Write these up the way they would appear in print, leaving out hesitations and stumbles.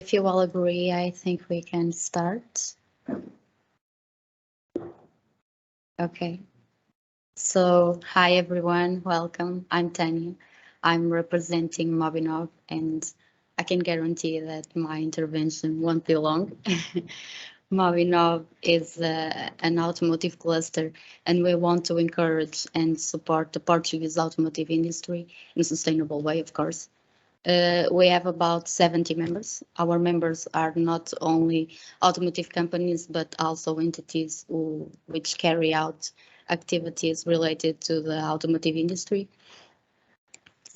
If you all agree, I think we can start. Okay. So, hi everyone, welcome. I'm Tanya. I'm representing Mobinov, and I can guarantee that my intervention won't be long. Mobinov is an automotive cluster, and we want to encourage and support the Portuguese automotive industry in a sustainable way, of course. We have about 70 members. Our members are not only automotive companies, but also entities which carry out activities related to the automotive industry.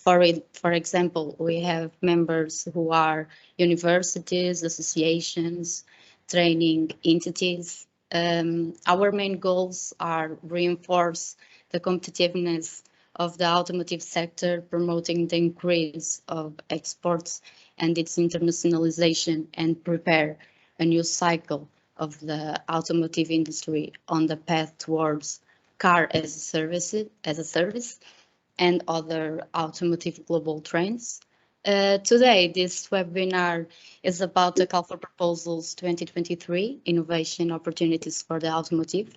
For example, we have members who are universities, associations, training entities. Our main goals are reinforce the competitiveness of the automotive sector, promoting the increase of exports and its internationalization, and prepare a new cycle of the automotive industry on the path towards car as a service and other automotive global trends. Today, this webinar is about the Call for Proposals 2023, Innovation Opportunities for the Automotive.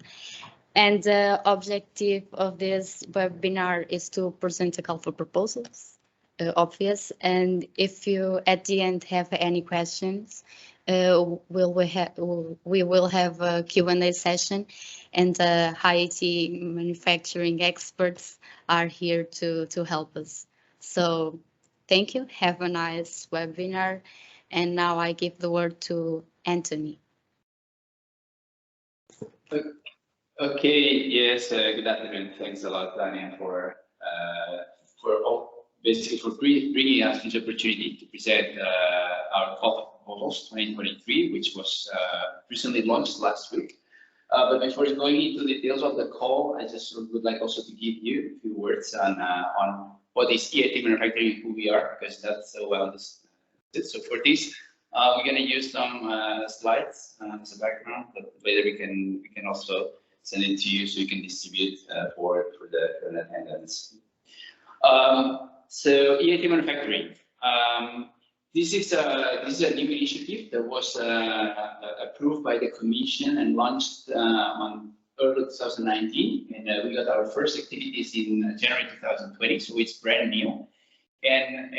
And the objective of this webinar is to present a call for proposals, obvious. And if you at the end have any questions, we will have a Q&A session, and the EIT Manufacturing experts are here to help us. So thank you. Have a nice webinar. And now I give the word to Anthony. Okay, yes, good afternoon. Thanks a lot, Daniel, for bringing us this opportunity to present our call for proposals 2023, which was recently launched last week. But before going into the details of the call, I just would like also to give you a few words on what is EIT Manufacturing and who we are, because that's so well understood. So for this, we're going to use some slides as a background, but later we can also send it to you so you can distribute for the attendance. So EIT Manufacturing. This is a new initiative that was approved by the Commission and launched on early 2019, and we got our first activities in January 2020, so it's brand new. And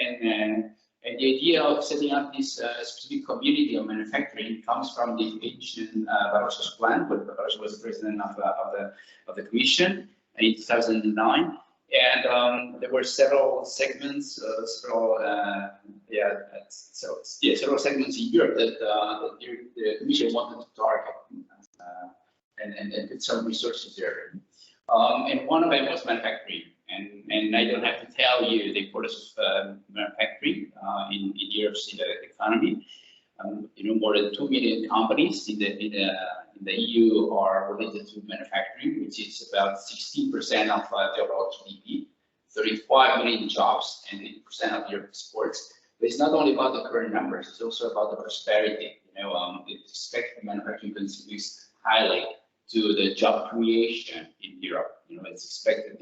the idea of setting up this specific community of manufacturing comes from the ancient Barroso's plan, when Barroso was president of the Commission in 2009. And there were several segments, several segments in Europe that the Commission wanted to target and put some resources there. And one of them was manufacturing. And I don't have to tell you the importance of manufacturing in Europe's economy. More than 2 million companies in the EU are related to manufacturing, which is about 16% of the overall GDP, 35 million jobs, and 80% of Europe's exports. But it's not only about the current numbers; it's also about the prosperity. It's expected manufacturing contributes highly to the job creation in Europe. It's expected.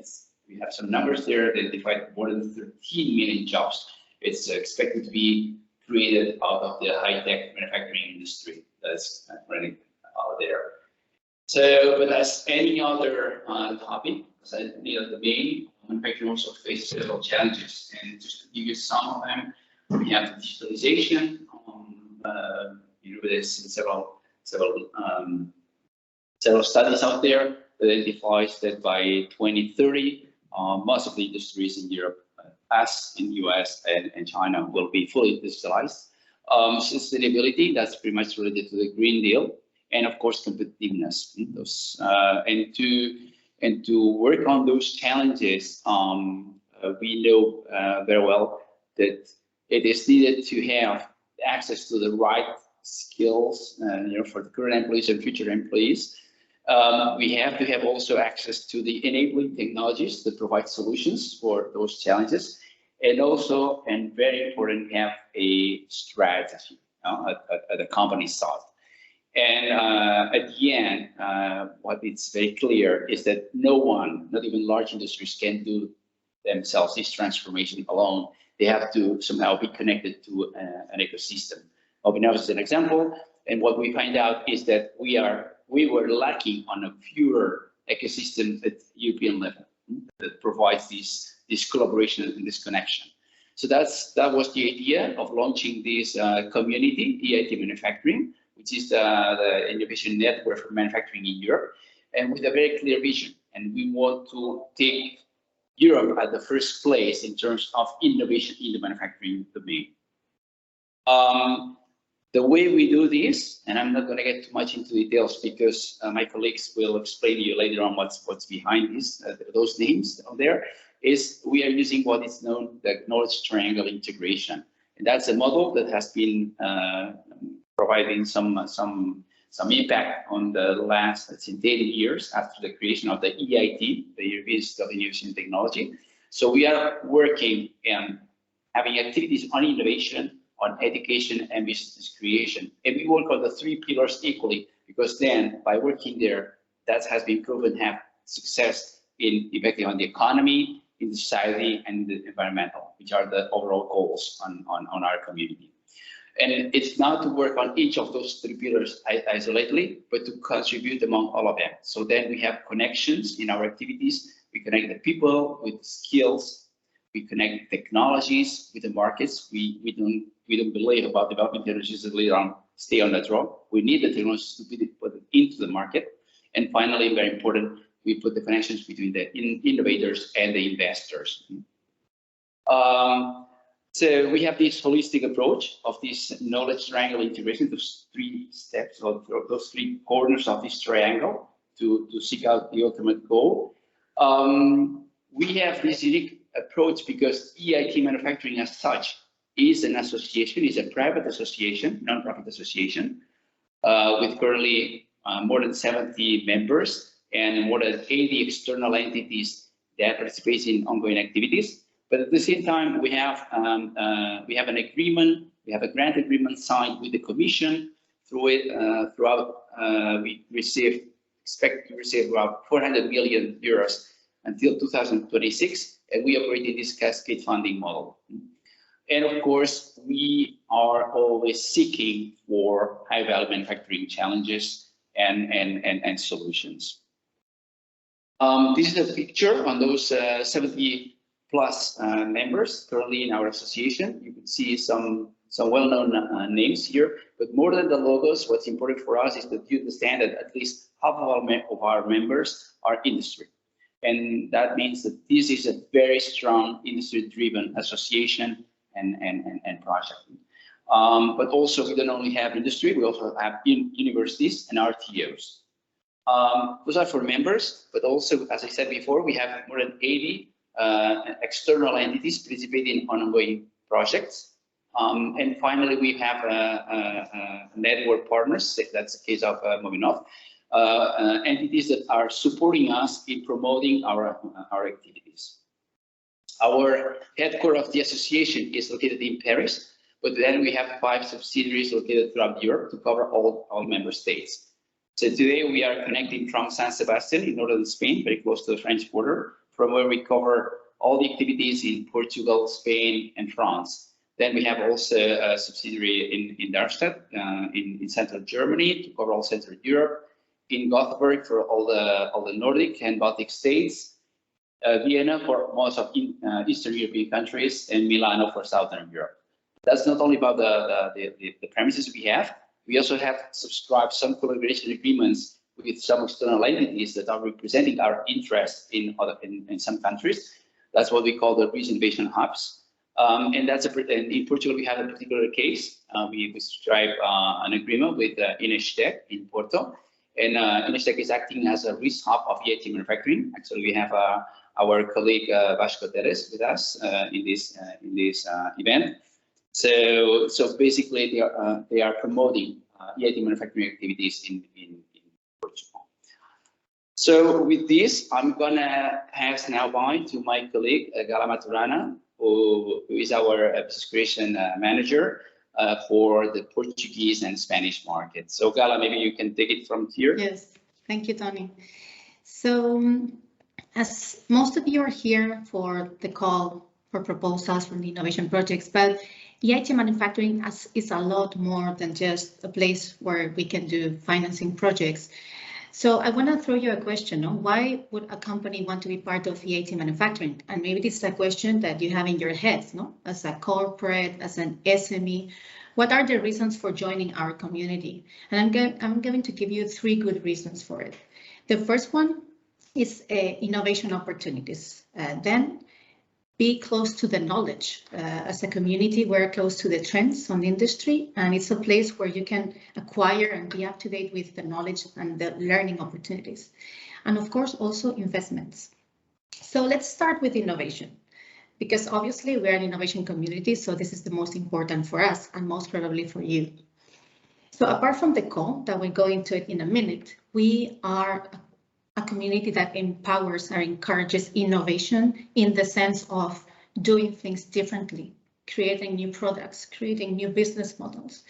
We have some numbers there that define more than 13 million jobs. It's expected to be created out of the high-tech manufacturing industry that's running out there. So, but as any other topic, the main manufacturing also faces several challenges, and just to give you some of them, we have digitalization. There's several studies out there that identifies that by 2030. Most of the industries in Europe, as in the US and China, will be fully digitalized. Sustainability, that's pretty much related to the Green Deal, and of course competitiveness. And to work on those challenges, we know very well that it is needed to have access to the right skills, for the current employees and future employees. We have to have also access to the enabling technologies that provide solutions for those challenges, and also, and very important, have a strategy at the company side. And at the end, what is very clear is that no one, not even large industries, can do themselves this transformation alone. They have to somehow be connected to an ecosystem Mobinov is an example. And what we find out is that we were lacking on a pure ecosystem at European level that provides this collaboration and this connection. So that was the idea of launching this community, EIT Manufacturing, which is the innovation network for manufacturing in Europe, and with a very clear vision. And we want to take Europe at the first place in terms of innovation in the manufacturing domain. The way we do this, and I'm not going to get too much into details because my colleagues will explain to you later on what's behind this, those names on there, is we are using what is known the knowledge triangle integration. And that's a model that has been providing some impact on the last, let's say, 10 years after the creation of the EIT, the European Institute of Innovation and Technology. So we are working and having activities on innovation, on education and business creation. And we work on the three pillars equally, because then by working there, that has been proven to have success in impacting on the economy, in society, and the environmental, which are the overall goals on our community. And it's not to work on each of those three pillars isolatedly, but to contribute among all of them. So then we have connections in our activities. We connect the people with skills. We connect technologies with the markets. We don't believe about developing technologies that later on stay on that road. We need the technologies to be put into the market. And finally, very important, we put the connections between the innovators and the investors. So we have this holistic approach of this knowledge triangle integration, those three steps, or those three corners of this triangle to seek out the ultimate goal. We have this unique approach because EIT Manufacturing as such is an association, is a private association, non-profit association, with currently more than 70 members and more than 80 external entities that participate in ongoing activities. But at the same time, we have an agreement, we have a grant agreement signed with the Commission. Through it, we expect to receive about 400 million euros until 2026, and we operate in this cascade funding model. And of course, we are always seeking for high-value manufacturing challenges and solutions. This is a picture on those 70 plus members currently in our association. You can see some well-known names here, but more than the logos, what's important for us is that you understand that at least half of our members are industry. And that means that this is a very strong industry-driven association and project. But also we don't only have industry, we also have universities and RTOs. Those are for members, but also, as I said before, we have more than 80 external entities participating in ongoing projects. And finally, we have network partners, that's the case of Mobinov, entities that are supporting us in promoting our activities. Our headquarters of the association is located in Paris, but then we have 5 subsidiaries located throughout Europe to cover all member states. So today we are connecting from San Sebastian in northern Spain, very close to the French border, from where we cover all the activities in Portugal, Spain, and France. Then we have also a subsidiary in Darmstadt, in central Germany, to cover all Central Europe, in Gothenburg for all the Nordic and Baltic states, Vienna for most of Eastern European countries, and Milano for Southern Europe. That's not only about the premises we have. We also have subscribed some collaboration agreements with some external entities that are representing our interest in some countries. That's what we call the reservation hubs. And in Portugal, we have a particular case. We subscribe an agreement with Inestec in Porto. And Inestec is acting as a risk hub of EIT Manufacturing. Actually, we have our colleague Vasco Teres with us in this event. So basically, they are promoting EIT Manufacturing activities in Portugal. So with this, I'm gonna pass now by to my colleague Gala Maturana, who is our business creation manager for the Portuguese and Spanish market. So Gala, maybe you can take it from here. Yes, thank you, Tony. So as most of you are here for the call for proposals from the innovation projects, but EIT Manufacturing is a lot more than just a place where we can do financing projects. So I want to throw you a question. No? Why would a company want to be part of EIT Manufacturing? And maybe this is a question that you have in your heads, no? As a corporate, as an SME, what are the reasons for joining our community? And I'm going to give you 3 good reasons for it. The first one is innovation opportunities. Then be close to the knowledge. As a community, we're close to the trends on the industry, and it's a place where you can acquire and be up to date with the knowledge and the learning opportunities. And of course, also investments. So let's start with innovation, because obviously we're an innovation community, so this is the most important for us and most probably for you. So apart from the call that we'll go into it in a minute, we are a community that empowers or encourages innovation in the sense of doing things differently, creating new products, creating new business models,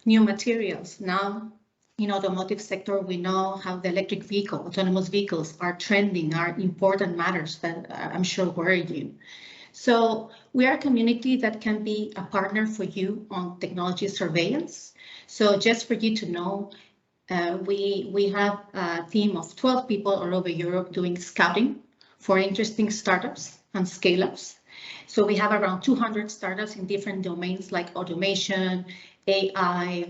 new materials. Now, in automotive sector, we know how the electric vehicle, autonomous vehicles are trending, are important matters that I'm sure worry you. So we are a community that can be a partner for you on technology surveillance. So just for you to know, we have a team of 12 people all over Europe doing scouting for interesting startups and scale-ups. So we have around 200 startups in different domains like automation, AI,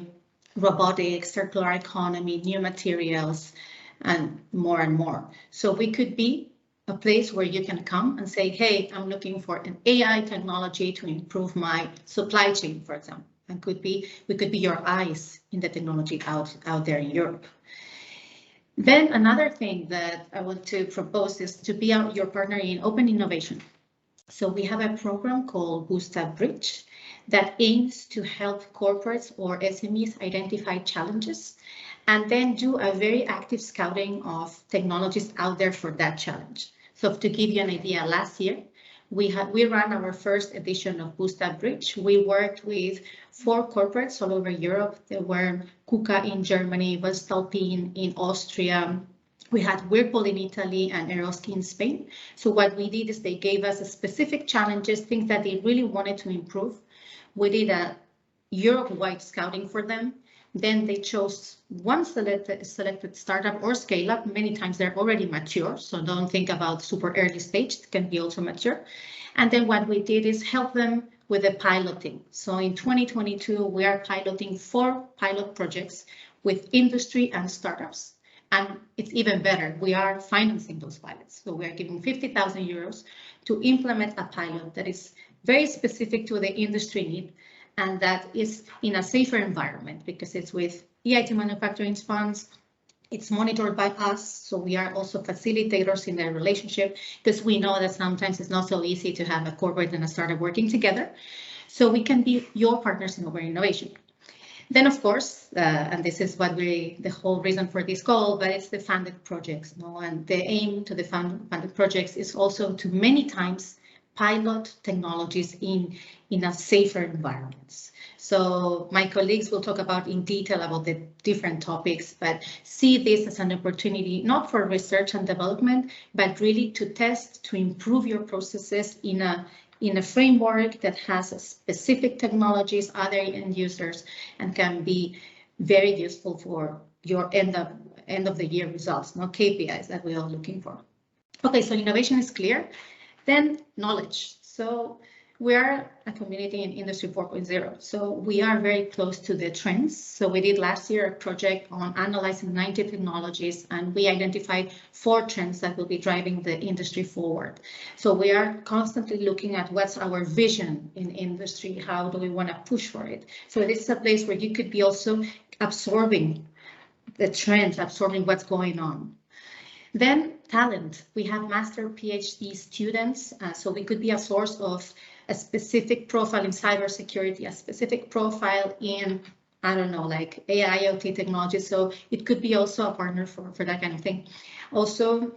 robotics, circular economy, new materials, and more. So we could be a place where you can come and say, hey, I'm looking for an AI technology to improve my supply chain, for example. And we could be your eyes in the technology out there in Europe. Then another thing that I want to propose is to be your partner in open innovation. So we have a program called Boost Up Bridge that aims to help corporates or SMEs identify challenges and then do a very active scouting of technologies out there for that challenge. So to give you an idea, last year, we ran our first edition of Boost Up Bridge. We worked with 4 corporates all over Europe. There were KUKA in Germany, Voestalpine in Austria. We had Whirlpool in Italy and Eroski in Spain. So what we did is they gave us specific challenges, things that they really wanted to improve. We did a Europe-wide scouting for them. Then they chose one selected startup or scale up. Many times they're already mature, so don't think about super early stage, it can be also mature. And then what we did is help them with the piloting. So in 2022, we are piloting 4 pilot projects with industry and startups. And it's even better, we are financing those pilots. So we are giving 50,000 euros to implement a pilot that is very specific to the industry need, and that is in a safer environment because it's with EIT Manufacturing funds. It's monitored by us, so we are also facilitators in the relationship because we know that sometimes it's not so easy to have a corporate and a startup working together. So we can be your partners in open innovation. Then, of course, and this is what the whole reason for this call, but it's the funded projects. No? And the aim to the funded projects is also to many times pilot technologies in a safer environments. So my colleagues will talk about in detail about the different topics, but see this as an opportunity, not for research and development, but really to test, to improve your processes in a framework that has specific technologies, other end users, and can be very useful for your end of the year results, not KPIs that we are looking for. Okay, so innovation is clear. Then knowledge. So we are a community in Industry 4.0. So we are very close to the trends. So we did last year a project on analyzing 90 technologies, and we identified 4 trends that will be driving the industry forward. So we are constantly looking at what's our vision in industry, how do we want to push for it. So this is a place where you could be also absorbing the trends, absorbing what's going on. Then talent, we have master PhD students, so we could be a source of a specific profile in cybersecurity, a specific profile in, I don't know, like AI, IoT technology. So it could be also a partner for that kind of thing. Also,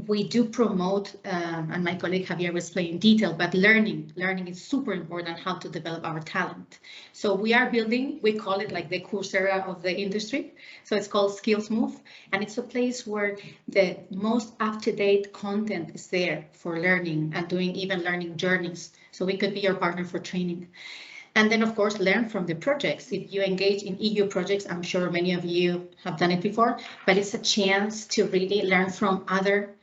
we do promote, and my colleague Javier will explain in detail, but learning is super important, how to develop our talent. So we are building, we call it like the Coursera of the industry. So it's called Skills Move, and it's a place where the most up-to-date content is there for learning and doing even learning journeys. So we could be your partner for training. And then, of course, learn from the projects. If you engage in EU projects, I'm sure many of you have done it before, but it's a chance to really learn from other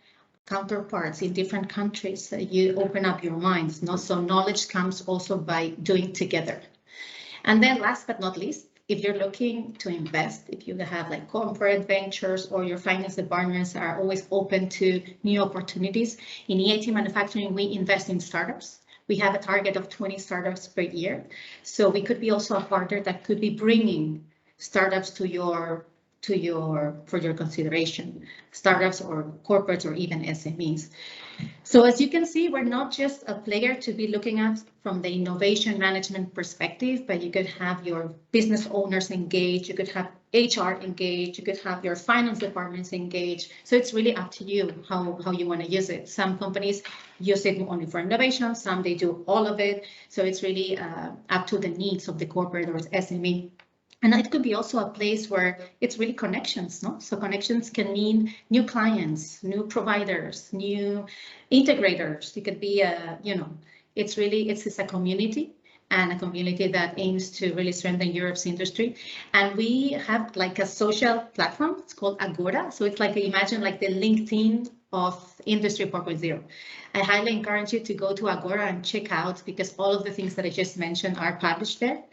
counterparts in different countries. You open up your minds. So knowledge comes also by doing together. And then last but not least, if you're looking to invest, if you have like corporate ventures or your finance departments are always open to new opportunities, in EIT Manufacturing, we invest in startups. We have a target of 20 startups per year. So we could be also a partner that could be bringing startups for your consideration, startups or corporates or even SMEs. So as you can see, we're not just a player to be looking at from the innovation management perspective, but you could have your business owners engaged, you could have HR engaged, you could have your finance departments engaged. So it's really up to you how you want to use it. Some companies use it only for innovation, some they do all of it. So it's really up to the needs of the corporate or SME. And it could be also a place where it's really connections, no? So connections can mean new clients, new providers, new integrators. It could be it's a community, and a community that aims to really strengthen Europe's industry. And we have like a social platform, it's called Agora. So it's like, imagine like the LinkedIn of Industry 4.0. I highly encourage you to go to Agora and check out, because all of the things that I just mentioned are published there.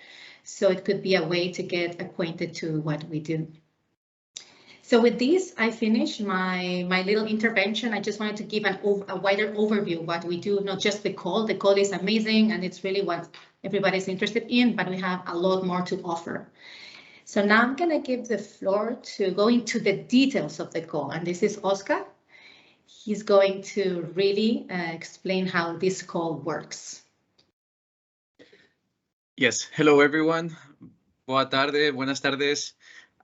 So it could be a way to get acquainted to what we do. So with this, I finish my little intervention. I just wanted to give a wider overview of what we do, not just the call. The call is amazing, and it's really what everybody's interested in, but we have a lot more to offer. So now I'm going to give the floor to go into the details of the call. And this is Oscar. He's going to really explain how this call works. Yes, hello everyone. Boa tarde, buenas tardes.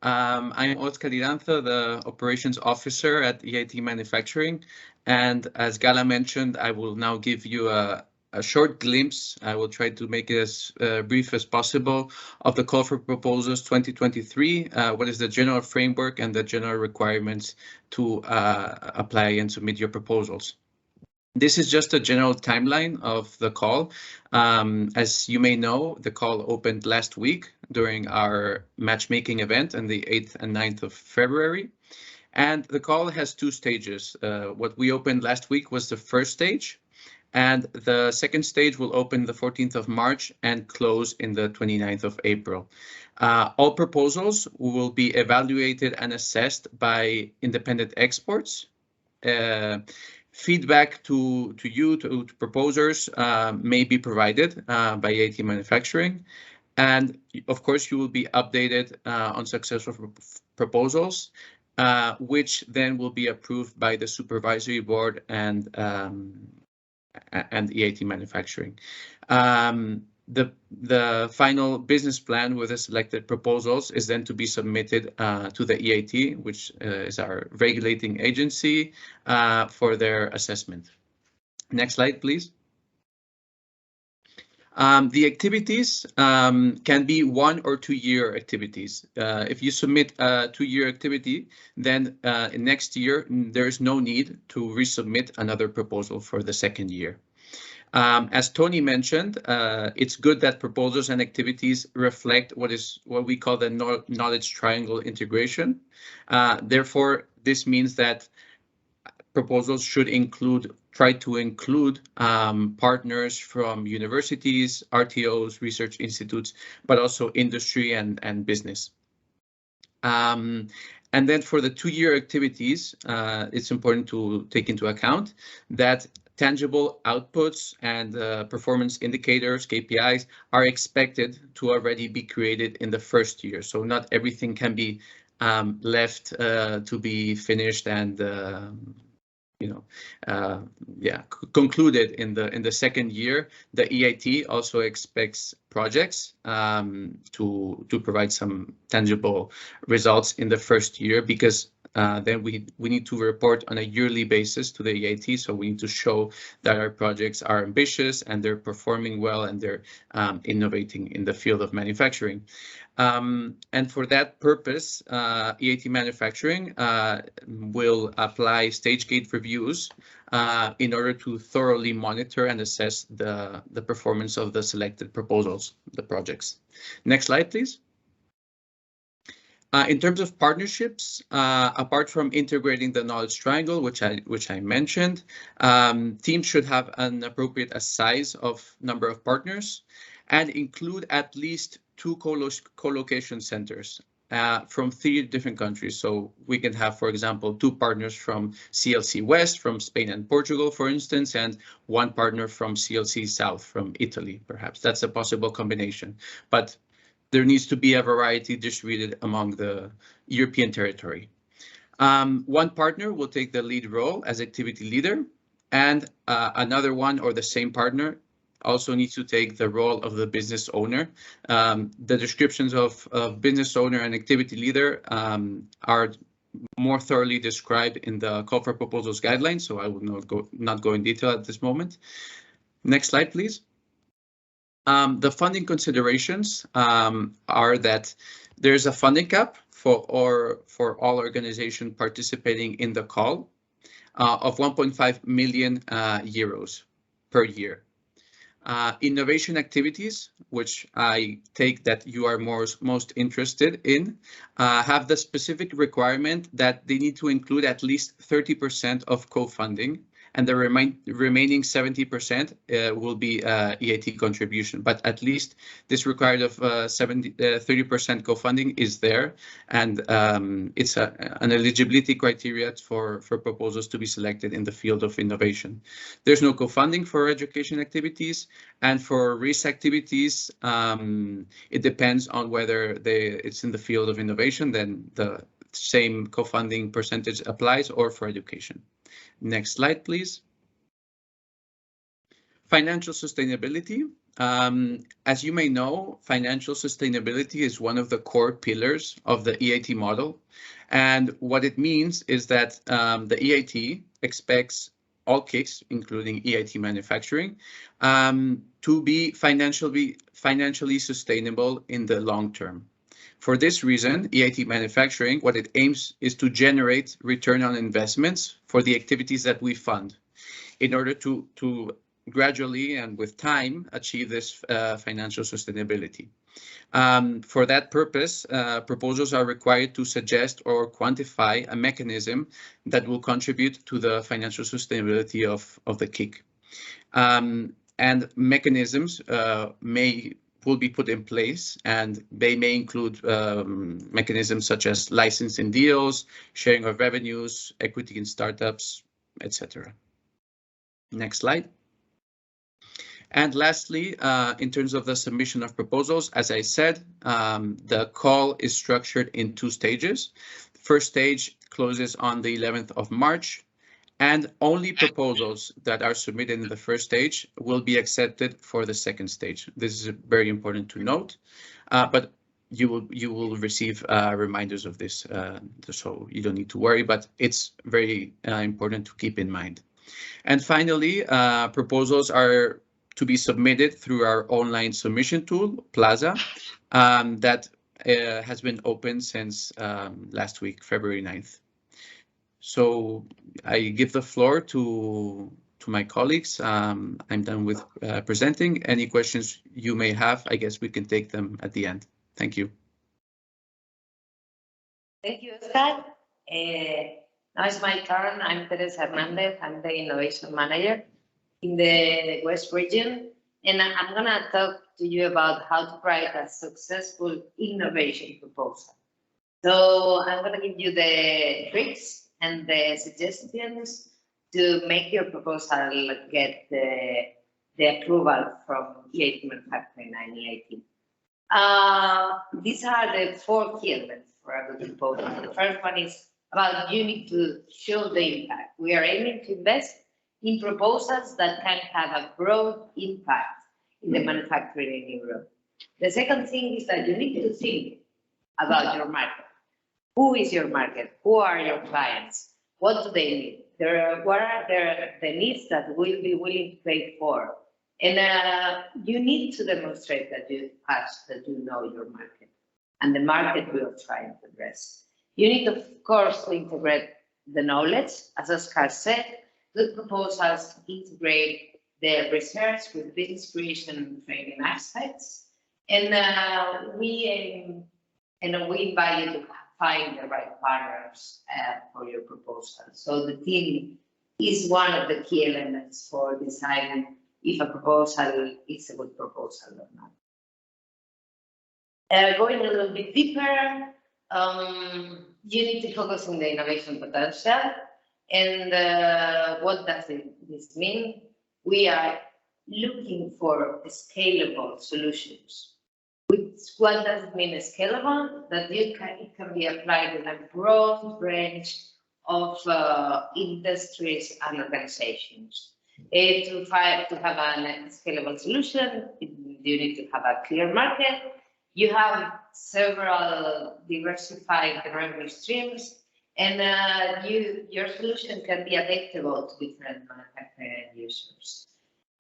I'm Oscar Liranzo, the operations officer at EIT Manufacturing. And as Gala mentioned, I will now give you a short glimpse. I will try to make it as brief as possible of the call for proposals 2023. What is the general framework and the general requirements to apply and submit your proposals. This is just a general timeline of the call. As you may know, the call opened last week during our matchmaking event on the 8th and 9th of February. And the call has two stages. What we opened last week was the first stage, and the second stage will open the 14th of March and close in the 29th of April. All proposals will be evaluated and assessed by independent experts. Feedback to proposers may be provided by EIT Manufacturing. And of course, you will be updated on successful proposals, which then will be approved by the supervisory board and EIT Manufacturing. The final business plan with the selected proposals is then to be submitted to the EIT, which is our regulating agency, for their assessment. Next slide, please. The activities can be 1 or 2 year activities. If you submit a 2-year activity, then next year there is no need to resubmit another proposal for the second year. As Tony mentioned, it's good that proposals and activities reflect what we call the knowledge triangle integration. Therefore, this means that proposals should try to include partners from universities, RTOs, research institutes, but also industry and business. And then for the 2-year activities, it's important to take into account that tangible outputs and performance indicators, KPIs, are expected to already be created in the first year. So not everything can be left to be finished and concluded in the second year. The EIT also expects projects to provide some tangible results in the first year, because then we need to report on a yearly basis to the EIT. So we need to show that our projects are ambitious and they're performing well and they're innovating in the field of manufacturing. And for that purpose, EIT Manufacturing will apply stage gate reviews in order to thoroughly monitor and assess the performance of the selected proposals, the projects. Next slide, please. In terms of partnerships, apart from integrating the knowledge triangle, which I mentioned, teams should have an appropriate size of number of partners and include at least 2 co-location centers from 3 different countries. So we can have, for example, 2 partners from CLC West, from Spain and Portugal, for instance, and 1 partner from CLC South, from Italy, perhaps. That's a possible combination. But there needs to be a variety distributed among the European territory. 1 partner will take the lead role as activity leader, and another one or the same partner also needs to take the role of the business owner. The descriptions of business owner and activity leader are more thoroughly described in the call for proposals guidelines, so I will not go in detail at this moment. Next slide, please. The funding considerations are that there's a funding cap for all organizations participating in the call of 1.5 million euros per year. Innovation activities, which I take that you are most interested in, have the specific requirement that they need to include at least 30% of co-funding, and the remaining 70% will be EIT contribution. But at least this required of 30% co-funding is there, and it's an eligibility criteria for proposals to be selected in the field of innovation. There's no co-funding for education activities, and for risk activities, it depends on whether it's in the field of innovation, then the same co-funding percentage applies, or for education. Next slide, please. Financial sustainability. As you may know, financial sustainability is one of the core pillars of the EIT model. And what it means is that the EIT expects all KICs, including EIT Manufacturing, to be financially sustainable in the long term. For this reason, EIT Manufacturing, what it aims is to generate return on investments for the activities that we fund in order to gradually and with time achieve this financial sustainability. For that purpose, proposals are required to suggest or quantify a mechanism that will contribute to the financial sustainability of the KIC. And mechanisms will be put in place, and they may include mechanisms such as licensing deals, sharing of revenues, equity in startups, etc. Next slide. And lastly, in terms of the submission of proposals, as I said, the call is structured in 2 stages. The first stage closes on the 11th of March, and only proposals that are submitted in the first stage will be accepted for the second stage. This is very important to note, but you will receive reminders of this, so you don't need to worry, but it's very important to keep in mind. And finally, proposals are to be submitted through our online submission tool, Plaza, that has been open since last week, February 9th. So I give the floor to my colleagues. I'm done with presenting. Any questions you may have, I guess we can take them at the end. Thank you. Thank you, Oscar. Now it's my turn. I'm Teresa Hernandez. I'm the Innovation Manager in the West region, and I'm going to talk to you about how to write a successful innovation proposal. So I'm going to give you the tricks and the suggestions to make your proposal get the approval from EIT Manufacturing and EIT. These are the 4 key elements for a good proposal. The first one is about you need to show the impact. We are aiming to invest in proposals that can have a broad impact in the manufacturing in Europe. The second thing is that you need to think about your market. Who is your market? Who are your clients? What do they need? What are the needs that will be willing to pay for? And you need to demonstrate that you know your market and the market we are trying to address. You need, of course, to integrate the knowledge. As Oscar said, good proposals integrate the research with business creation and training aspects. And we invite you to find the right partners for your proposal. So the team is one of the key elements for deciding if a proposal is a good proposal or not. Going a little bit deeper, you need to focus on the innovation potential. And what does this mean? We are looking for scalable solutions. What does it mean scalable? That it can be applied in a broad range of industries and organizations. To have a scalable solution, you need to have a clear market. You have several diversified revenue streams, and your solution can be adaptable to different manufacturing users.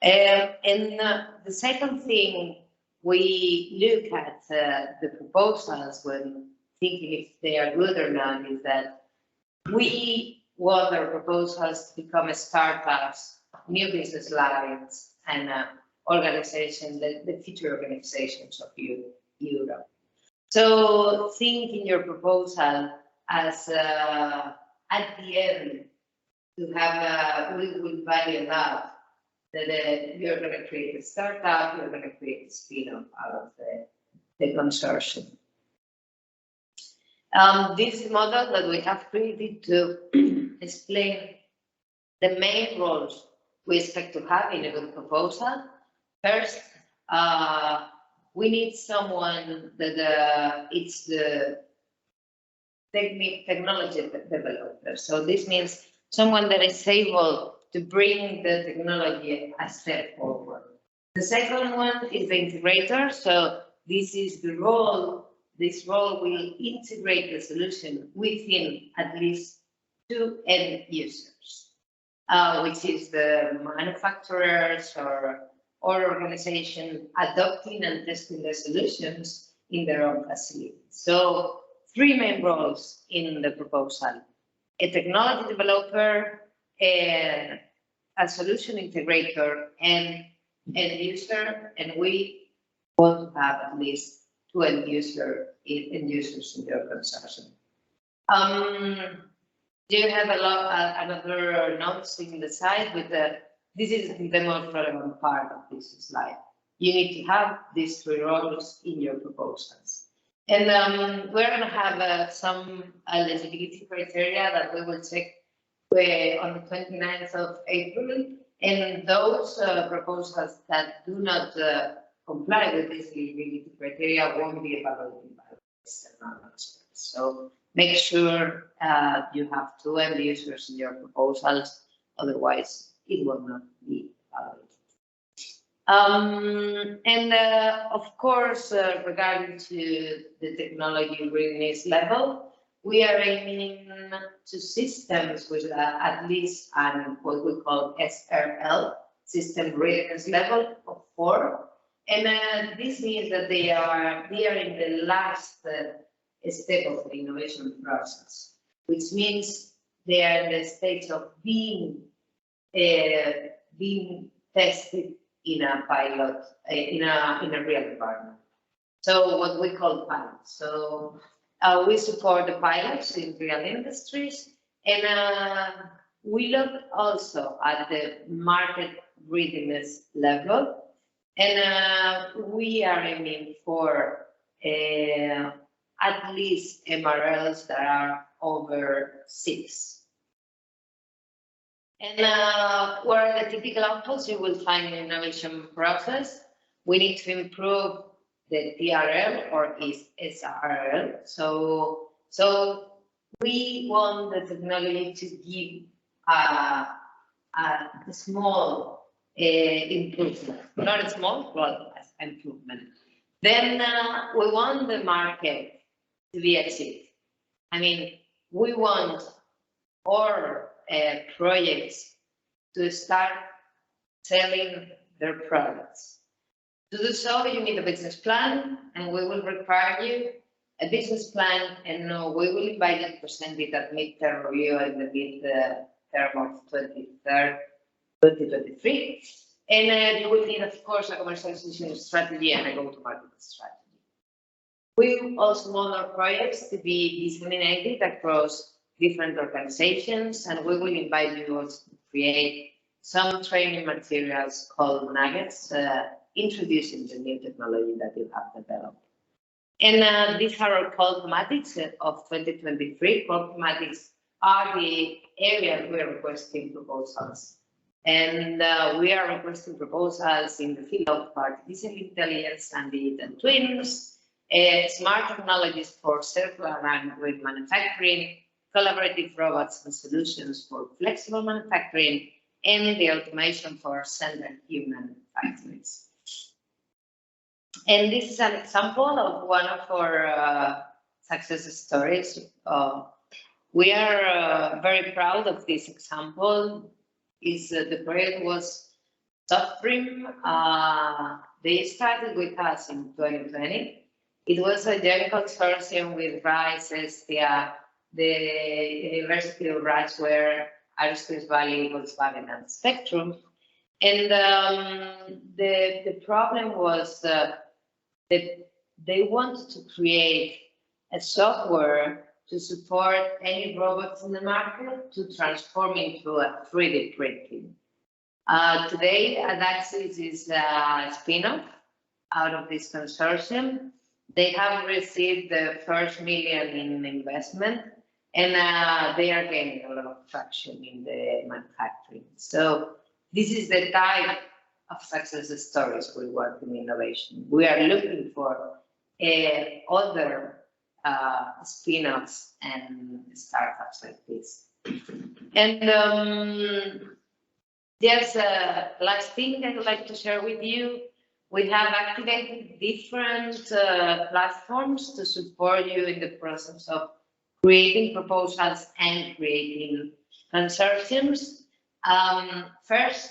And the second thing, we look at the proposals when thinking if they are good or not, is that we want our proposals to become startups, new business lines, and organizations, the future organizations of Europe. So think in your proposal as at the end to have we will value enough that you're going to create a startup, you're going to create a spin-off out of the consortium. This model that we have created to explain the main roles we expect to have in a good proposal. First, we need someone that it's the technology developer. So this means someone that is able to bring the technology a step forward. The second one is the integrator. So this is the role. This role will integrate the solution within at least 2 end users, which is the manufacturers or organization adopting and testing the solutions in their own facilities. So 3 main roles in the proposal: a technology developer, a solution integrator, and end user, and we want to have at least 2 end users in the organization. Do you have another notes in the side with this is the most relevant part of this slide. You need to have these 3 roles in your proposals. And we're going to have some eligibility criteria that we will check on the 29th of April. And those proposals that do not comply with this eligibility criteria won't be evaluated by external experts. So make sure you have 2 end users in your proposals, otherwise it will not be evaluated. And of course, regarding to the technology readiness level, we are aiming to systems with at least what we call SRL, system readiness level of 4. And this means that they are in the last step of the innovation process, which means they are in the stage of being tested in a pilot, in a real environment. So what we call pilots. So we support the pilots in real industries, and we look also at the market readiness level, and we are aiming for at least MRLs that are over 6. And what are the typical outputs you will find in the innovation process? We need to improve the TRL or SRL. So we want the technology to give a small improvement, not a small, but improvement. Then we want the market to be achieved. I mean, we want our projects to start selling their products. To do so, you need a business plan, and we will require you a business plan, and we will invite you to present it at midterm review in the mid-term of 2023. And you will need, of course, a commercialization strategy and a go-to-market strategy. We also want our projects to be disseminated across different organizations, and we will invite you also to create some training materials called nuggets, introducing the new technology that you have developed. And these are our call thematics of 2023. Call thematics are the areas we are requesting proposals. And we are requesting proposals in the field of artificial intelligence and digital twins, smart technologies for circular and green manufacturing, collaborative robots and solutions for flexible manufacturing, and the automation for centered human factories. And this is an example of one of our success stories. We are very proud of this example. The project was Softstream. They started with us in 2020. It was a joint consortium with RISE, STIA, the University of Rajware, Aerospace Valley, Volkswagen, and Spectrum. And the problem was that they wanted to create a software to support any robots in the market to transform into a 3D printing. Today, Adaxis is a spin-off out of this consortium. They have received the first $1 million in investment, and they are gaining a lot of traction in the manufacturing. So this is the type of success stories we want in innovation. We are looking for other spin-offs and startups like this. And there's a last thing I would like to share with you. We have activated different platforms to support you in the process of creating proposals and creating consortiums. First,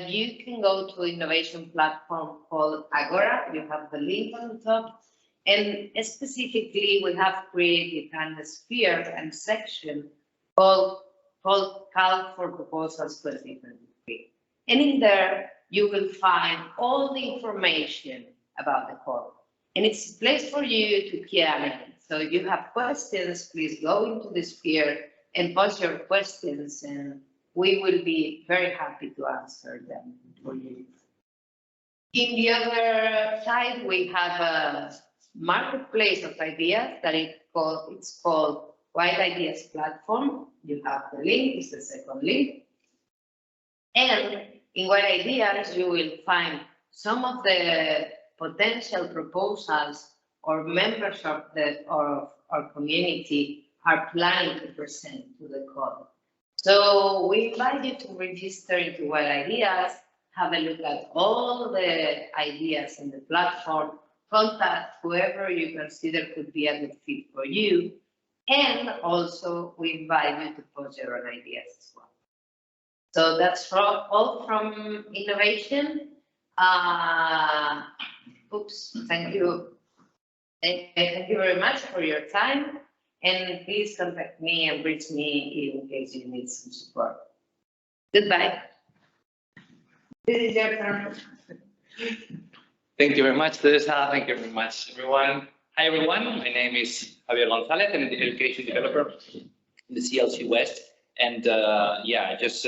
you can go to innovation platform called Agora. You have the link on the top. And specifically, we have created a sphere and section called Call for Proposals 2023. And in there, you will find all the information about the call. And it's a place for you to key in. So if you have questions, please go into the sphere and post your questions, and we will be very happy to answer them for you. In the other side, we have a marketplace of ideas that it's called Wild Ideas Platform. You have the link, it's the second link. And in Wild Ideas, you will find some of the potential proposals or members of our community are planning to present to the call. So we invite you to register into Wild Ideas, have a look at all the ideas in the platform, contact whoever you consider could be a good fit for you, and also we invite you to post your own ideas as well. So that's all from innovation. Thank you. Thank you very much for your time, and please contact me and reach me in case you need some support. Goodbye. This is your turn. Thank you very much, Teresa. Thank you very much, everyone. Hi, everyone. My name is Javier Gonzalez. I'm the education developer in the CLC West. And just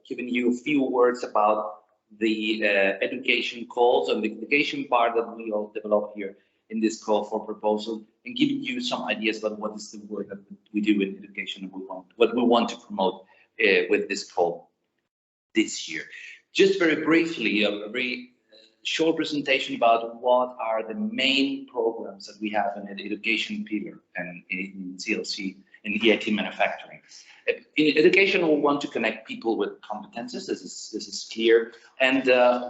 giving you a few words about the education calls and the education part that we all develop here in this call for proposal, and giving you some ideas about what is the work that we do in education and what we want to promote with this call this year. Just very briefly, a very short presentation about what are the main programs that we have in the education pillar and in CLC and EIT Manufacturing. In education, we want to connect people with competences. This is clear, and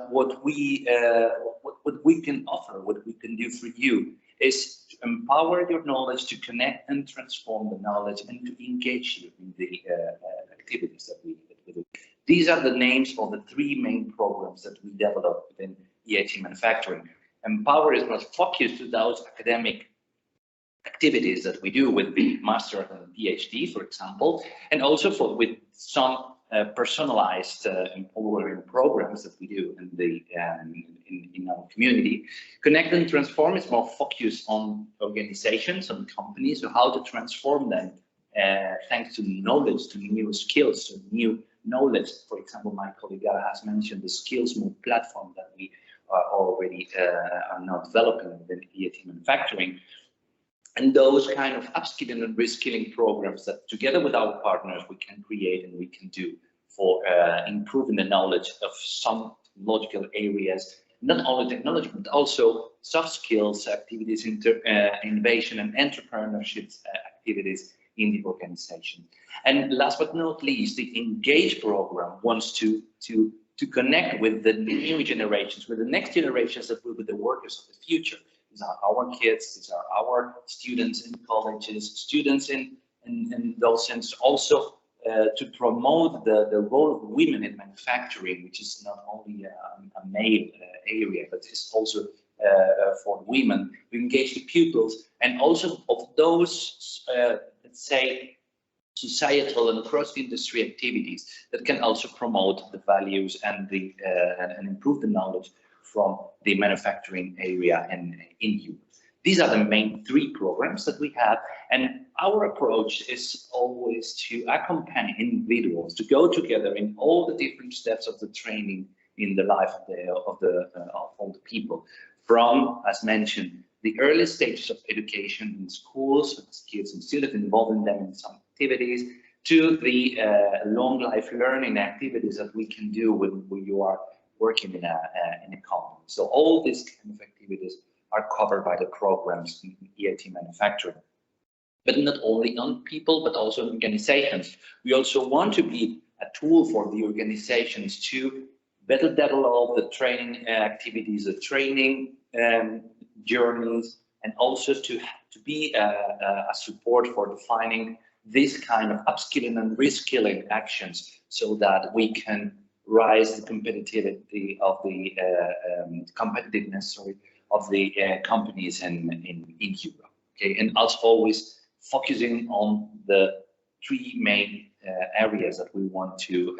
what we can offer, what we can do for you is to empower your knowledge, to connect and transform the knowledge, and to engage you in the activities that we do. These are the names of the three main programs that we develop within EIT Manufacturing. Empower is not focused to those academic activities that we do with the master and PhD, for example, and also with some personalized empowering programs that we do in the in our community. Connect and Transform is more focused on organizations, on companies, so how to transform them thanks to knowledge, to new skills, to new knowledge. For example, my colleague Gara has mentioned the Skills Move platform that we are already are now developing within EIT Manufacturing. And those kind of upskilling and reskilling programs that together with our partners we can create and we can do for improving the knowledge of some logical areas, not only technology, but also soft skills activities, innovation and entrepreneurship activities in the organization. And last but not least, the Engage program wants to connect with the new generations, with the next generations that will be the workers of the future. These are our kids, these are our students in colleges, students in those sense, also to promote the role of women in manufacturing, which is not only a male area, but is also for women. We engage the pupils and also of those, let's say, societal and cross-industry activities that can also promote the values and the and improve the knowledge from the manufacturing area in Europe. These are the main three programs that we have, and our approach is always to accompany individuals to go together in all the different steps of the training in the life of all the people, from, as mentioned, the early stages of education in schools with kids and students, involving them in some activities, to the long life learning activities that we can do when you are working in a company. So all these kind of activities are covered by the programs in EIT Manufacturing. But not only on people, but also organizations. We also want to be a tool for the organizations to better develop the training activities, the training journeys, and also to be a support for defining this kind of upskilling and reskilling actions so that we can rise the competitivity of the competitiveness of the companies in Europe. Okay, and as always, focusing on the three main areas that we want to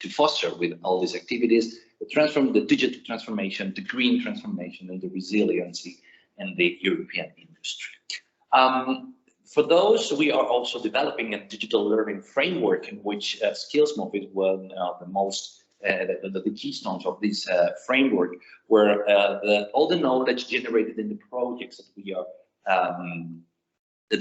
foster with all these activities: the digital transformation, the green transformation, and the resiliency in the European industry. For those, we are also developing a digital learning framework in which Skills Move is one of the most the keystones of this framework, where all the knowledge generated in the projects that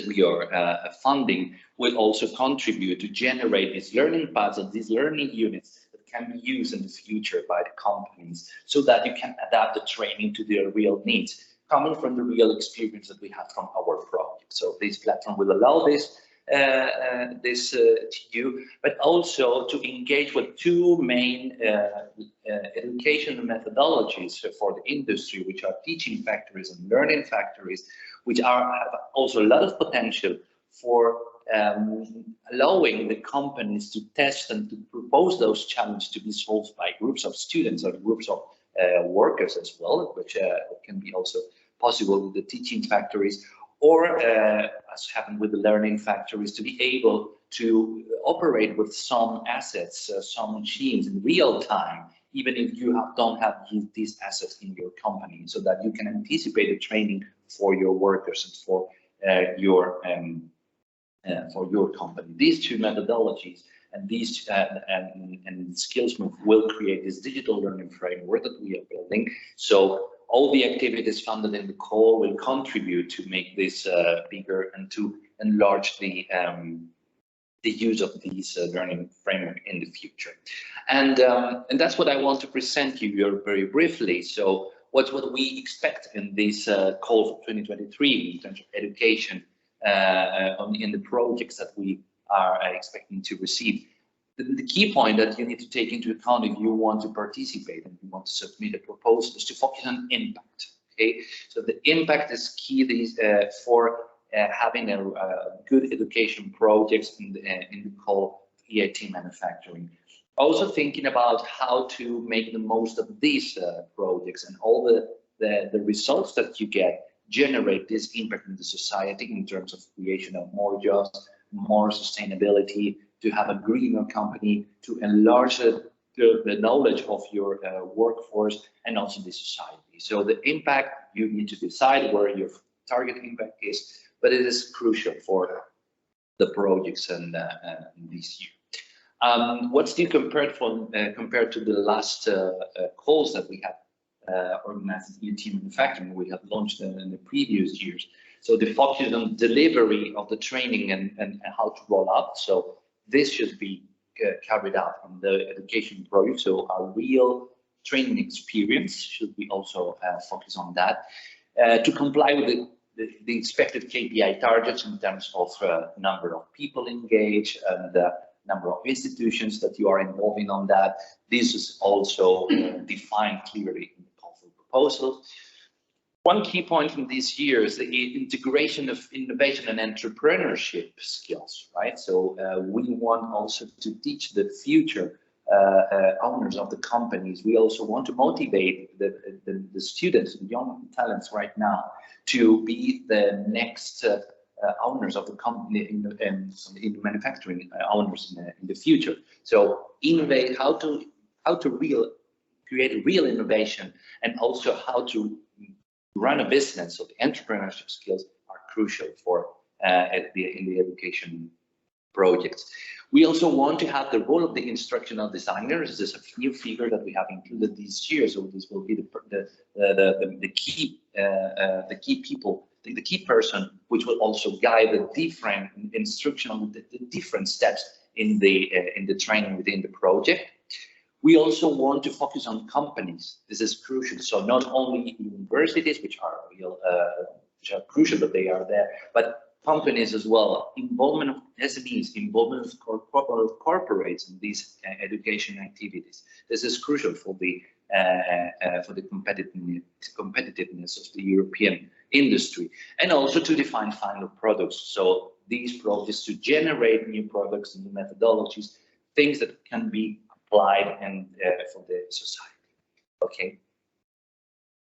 we are funding will also contribute to generate these learning paths and these learning units that can be used in the future by the companies, so that you can adapt the training to their real needs, coming from the real experience that we have from our project. So this platform will allow this to you, but also to engage with two main educational methodologies for the industry, which are teaching factories and learning factories, which have also a lot of potential for allowing the companies to test and to propose those challenges to be solved by groups of students or groups of workers as well, which can be also possible with the teaching factories, or as happened with the learning factories, to be able to operate with some assets, some machines in real time, even if you don't have these assets in your company, so that you can anticipate the training for your workers and for your company. These two methodologies and these and Skills Move will create this digital learning framework that we are building. So all the activities funded in the call will contribute to make this bigger and to enlarge the use of these learning framework in the future. And that's what I want to present you here very briefly. So what we expect in this call for 2023 in terms of education in the projects that we are expecting to receive. The key point that you need to take into account if you want to participate and you want to submit a proposal is to focus on impact. Okay, so the impact is key for having a good education projects in the call EIT Manufacturing. Also thinking about how to make the most of these projects and all the results that you get generate this impact in the society in terms of creation of more jobs, more sustainability, to have a greener company, to enlarge the knowledge of your workforce and also the society. So the impact, you need to decide where your target impact is, but it is crucial for the projects and this year. What's new compared to the last calls that we have organized at EIT Manufacturing, we have launched in the previous years. So the focus on delivery of the training and how to roll out. So this should be carried out on the education project. So a real training experience should be also focus on that to comply with the expected KPI targets in terms of number of people engaged and number of institutions that you are involving on that. This is also defined clearly in the call for proposals. One key point from this year is the integration of innovation and entrepreneurship skills, right? So we want also to teach the future owners of the companies. We also want to motivate the students and young talents right now to be the next owners of the company in manufacturing owners in the future. So innovate, how to create real innovation, and also how to run a business. So the entrepreneurship skills are crucial for in the education projects. We also want to have the role of the instructional designers. This is a new figure that we have included this year. So this will be the key people, the key person, which will also guide the different instructional, the different steps in the training within the project. We also want to focus on companies. This is crucial. So not only universities, which are crucial that they are there, but companies as well. Involvement of SMEs, involvement of corporates in these education activities. This is crucial for the competitiveness of the European industry, and also to define final products. So these projects to generate new products and new methodologies, things that can be applied and for the society. Okay.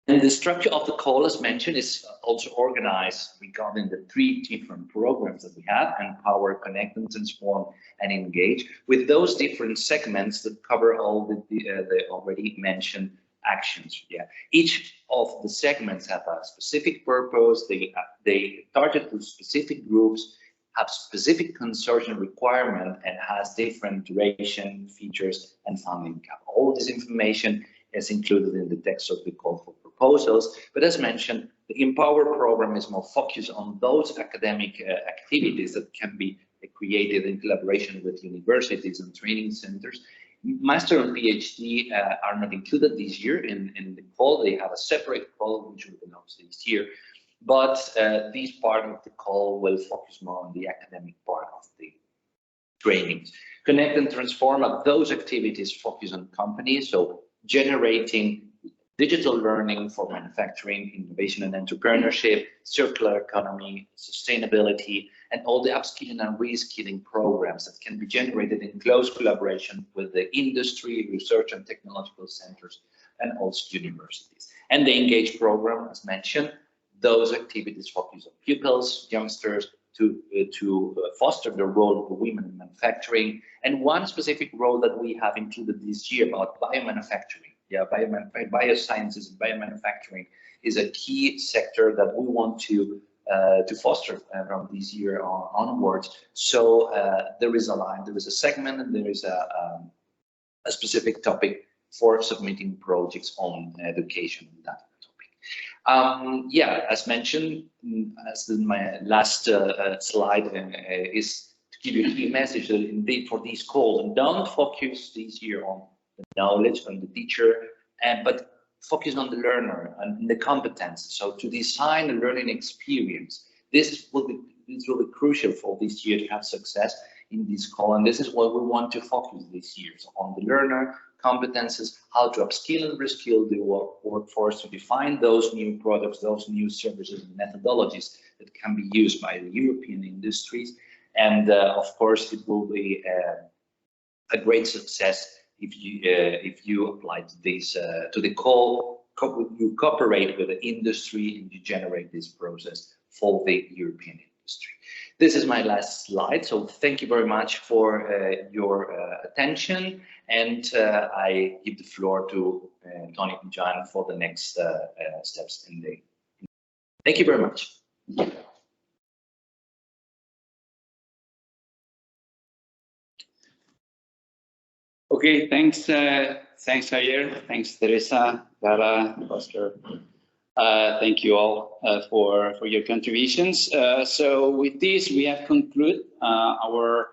And the structure of the call, as mentioned, is also organized regarding the 3 different programs that we have: Empower, Connect, and Transform, and Engage, with those different segments that cover all the already mentioned actions. Yeah, each of the segments have a specific purpose. They target to specific groups, have specific consortium requirement, and has different duration, features, and funding cap. All this information is included in the text of the call for proposals. But as mentioned, the Empower program is more focused on those academic activities that can be created in collaboration with universities and training centers. Master and PhD are not included this year in the call. They have a separate call, which will be announced this year. But this part of the call will focus more on the academic part of the trainings. Connect and Transform are those activities focused on companies, so generating digital learning for manufacturing, innovation and entrepreneurship, circular economy, sustainability, and all the upskilling and reskilling programs that can be generated in close collaboration with the industry, research and technological centers, and also universities. And the Engage program, as mentioned, those activities focus on pupils, youngsters, to foster the role of women in manufacturing. And one specific role that we have included this year about biomanufacturing. Yeah, biosciences and biomanufacturing is a key sector that we want to foster from this year onwards. So there is a segment, and there is a specific topic for submitting projects on education and that. Yeah, as mentioned, as my last slide is to give you a key message that indeed for these calls, and don't focus this year on the knowledge on the teacher, but focus on the learner and the competence. So to design a learning experience, this will be crucial for this year to have success in this call, and this is what we want to focus this year, so on the learner, competences, how to upskill and reskill the workforce, to define those new products, those new services and methodologies that can be used by the European industries. And of course, it will be a great success if you apply to this, you cooperate with the industry and you generate this process for the European industry. This is my last slide, so thank you very much for your attention, and I give the floor to Tony and John for the next steps in the. Thank you very much. Okay, thanks, thanks Javier, thanks Teresa, Gara, Oscar. Thank you all for your contributions. So with this, we have concluded our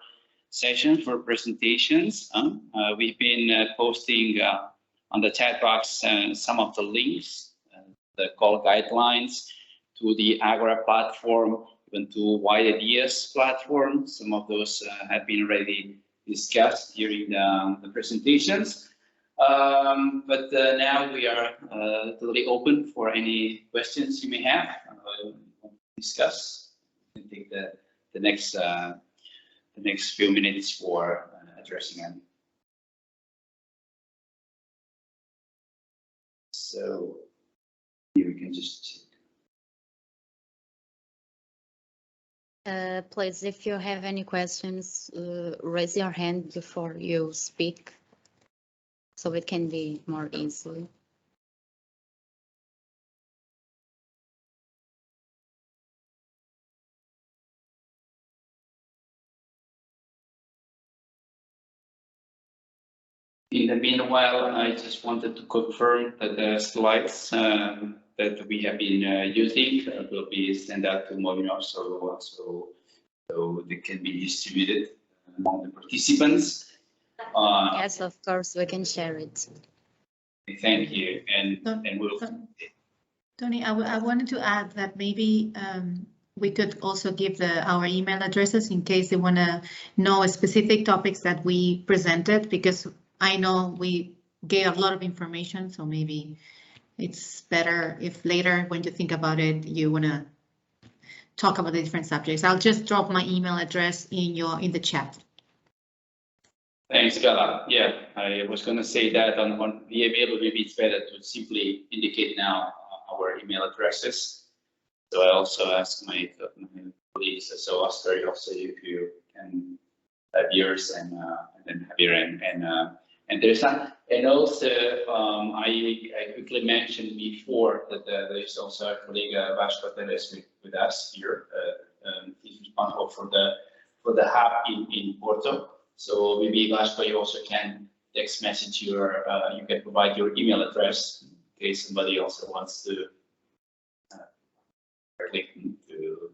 session for presentations. We've been posting on the chat box some of the links, the call guidelines to the Agora platform, even to Wide Ideas platform. Some of those have been already discussed during the presentations. But now we are totally open for any questions you may have. Discuss and take the next few minutes for addressing them. So here we can just. Please, if you have any questions, raise your hand before you speak, so it can be more easily. In the meanwhile, I just wanted to confirm that the slides that we have been using will be sent out to Mobinov, so they can be distributed among the participants. Yes, of course, we can share it. Thank you, and we'll. Tony, I wanted to add that maybe we could also give our email addresses in case they want to know specific topics that we presented, because I know we gave a lot of information, so maybe it's better if later when you think about it, you want to talk about the different subjects. I'll just drop my email address in the chat. Thanks, Gala. Yeah, I was going to say that on the email, maybe it's better to simply indicate now our email addresses. So I also asked my colleagues, so Oscar, also if you can have yours, and then Javier and Teresa. And also, I quickly mentioned before that there is also a colleague, Vasco Teles, with us here. He's responsible for the hub in Porto. So maybe Vasco, you also can text message you can provide your email address in case somebody also wants to click to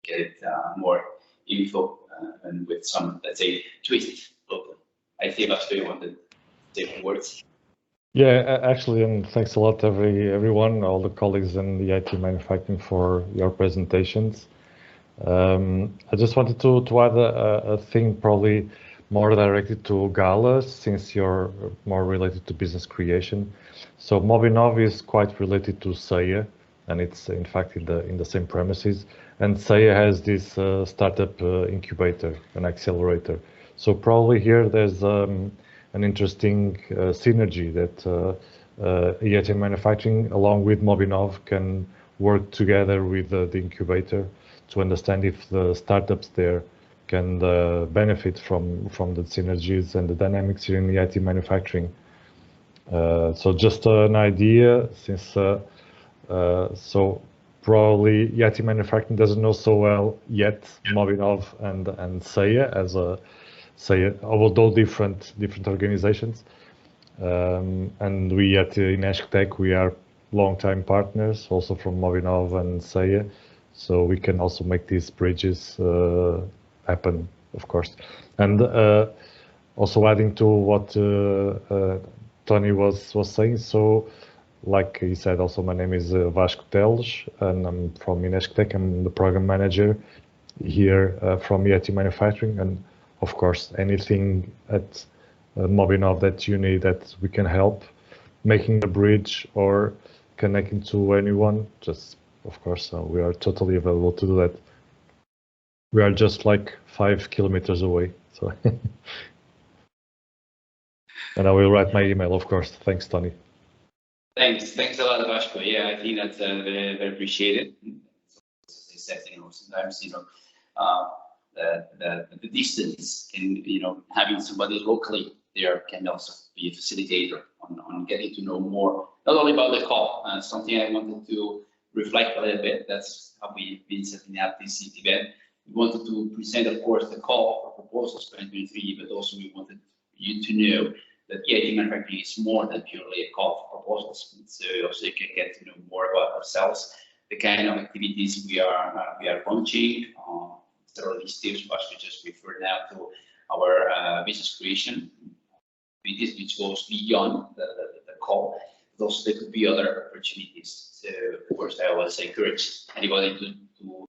get more info and with some, let's say, twist. I think Vasco, you wanted to say words. Yeah, actually, and thanks a lot everyone, all the colleagues in the EIT Manufacturing for your presentations. I just wanted to add a thing probably more directed to Gala, since you're more related to business creation. So Mobinov is quite related to SEIA, and it's in fact in the same premises. And SEIA has this startup incubator, an accelerator. So probably here there's an interesting synergy that EIT Manufacturing along with Mobinov can work together with the incubator to understand if the startups there can benefit from the synergies and the dynamics here in the EIT Manufacturing. So just an idea, since so probably EIT Manufacturing doesn't know so well yet Mobinov and SEIA as SEIA, although different organizations. And we at INESCTEC, we are long-time partners also from Mobinov and SEIA. So we can also make these bridges happen, of course. And also adding to what Tony was saying, so like he said, also my name is Vasco Teles, and I'm from INESCTEC. I'm the program manager here from EIT Manufacturing, and of course anything at Mobinov that you need that we can help, making a bridge or connecting to anyone, just of course, we are totally available to do that. We are just like 5 kilometers away, so. And I will write my email, of course. Thanks, Tony. Thanks a lot, Vasco. Yeah, I think that's very appreciated. As I said, sometimes the distance and having somebody locally there can also be a facilitator on getting to know more, not only about the call. Something I wanted to reflect a little bit. That's how we've been setting up this event. We wanted to present, of course, the call for proposals 2023, but also we wanted you to know that EIT Manufacturing is more than purely a call for proposals. So also you can get to know more about ourselves, the kind of activities we are launching. Several initiatives, but we just refer now to our business creation activities, which goes beyond the call. But also there could be other opportunities. So of course, I always encourage anybody to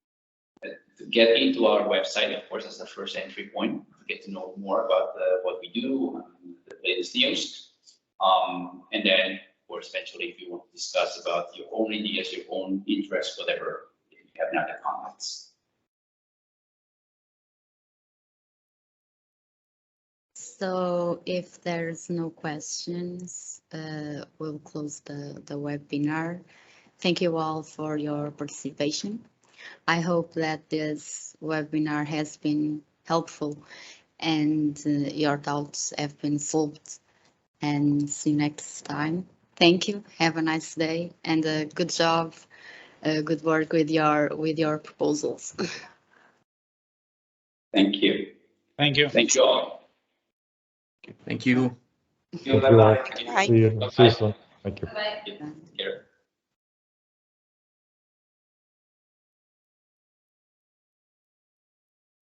get into our website, of course, as the first entry point to get to know more about what we do, the latest news, and then, of course, eventually, if you want to discuss about your own ideas, your own interests, whatever, if you have other contacts. So if there's no questions, we'll close the webinar. Thank you all for your participation. I hope that this webinar has been helpful and your doubts have been solved. And see you next time. Thank you. Have a nice day and a good job, good work with your proposals. Thank you. Thank you. Thank you all. Thank you. Thank you all. Bye-bye. See you soon. Thank you. Bye. Here.